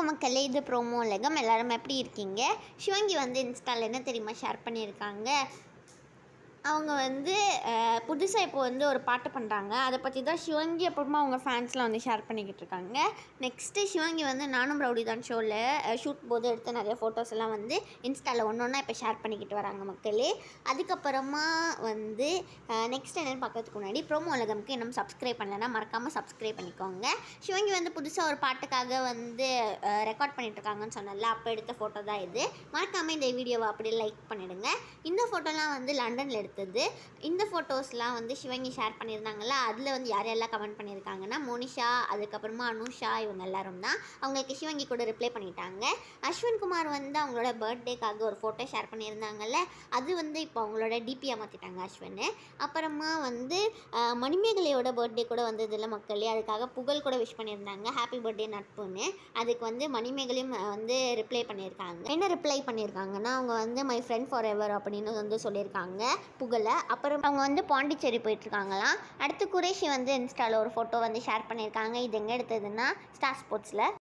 மக்களே, இது ப்ரோமோ உலகம். எல்லாரும் எப்படி இருக்கீங்க? சிவங்கி வந்து இன்ஸ்டாவில் என்ன தெரியுமா ஷேர் பண்ணியிருக்காங்க? அவங்க வந்து புதுசாக இப்போ வந்து ஒரு பாட்டு பண்ணுறாங்க. அதை பற்றி தான் சிவங்கி அப்புறமா அவங்க ஃபேன்ஸ்லாம் வந்து ஷேர் பண்ணிக்கிட்டு இருக்காங்க. நெக்ஸ்ட்டு சிவங்கி வந்து நானும் ரவுடி தான் ஷோவில் ஷூட் போது எடுத்த நிறைய ஃபோட்டோஸ் எல்லாம் வந்து இன்ஸ்டாவில் ஒன்று ஒன்றா இப்போ ஷேர் பண்ணிக்கிட்டு வராங்க மக்களே. அதுக்கப்புறமா வந்து நெக்ஸ்ட் என்னென்னு பார்க்கறதுக்கு முன்னாடி ப்ரோமோ உலகம்க்கு இன்னும் சப்ஸ்கிரைப் பண்ணலைன்னா மறக்காமல் சப்ஸ்கிரைப் பண்ணிக்கோங்க. சிவங்கி வந்து புதுசாக ஒரு பாட்டுக்காக வந்து ரெக்கார்ட் பண்ணிகிட்ருக்காங்கன்னு சொன்னல, அப்போ எடுத்த ஃபோட்டோ தான் இது. மறக்காமல் இந்த வீடியோவை அப்படியே லைக் பண்ணிவிடுங்க. இந்த ஃபோட்டோலாம் வந்து லண்டனில் எடுத்தது. இந்த ஃபோட்டோஸ்லாம் வந்து சிவங்கி ஷேர் பண்ணியிருந்தாங்கல்ல, அதில் வந்து யாரெல்லாம் கமெண்ட் பண்ணியிருக்காங்கன்னா மோனிஷா, அதுக்கப்புறமா அனுஷா, இவங்க எல்லாரும் தான். அவங்களுக்கு சிவங்கி கூட ரிப்ளை பண்ணிட்டாங்க. அஸ்வின் குமார் வந்து அவங்களோட பர்த்டேக்காக ஒரு ஃபோட்டோ ஷேர் பண்ணியிருந்தாங்கல்ல, அது வந்து இப்போ அவங்களோட டிபியாக மாற்றிட்டாங்க அஸ்வின். அப்புறமா வந்து மணிமேகலையோட பர்த்டே கூட வந்ததில்ல மக்களே, அதுக்காக புகழ் கூட விஷ் பண்ணியிருந்தாங்க ஹாப்பி பர்த்டே நட்புன்னு. அதுக்கு வந்து மணிமேகலையும் வந்து ரிப்ளை பண்ணியிருக்காங்க. என்ன ரிப்ளை பண்ணியிருக்காங்கன்னா, அவங்க வந்து மை ஃப்ரெண்ட் ஃபார் எவர் அப்படின்னு வந்து சொல்லியிருக்காங்க புகழை. அப்புறம் அவங்க வந்து பாண்டிச்சேரி போயிட்டுருக்காங்களாம். அடுத்து குரேஷி வந்து இன்ஸ்டாவில் ஒரு ஃபோட்டோ வந்து ஷேர் பண்ணியிருக்காங்க. இது எங்கே எடுத்ததுன்னா ஸ்டார் ஸ்போர்ட்ஸில்.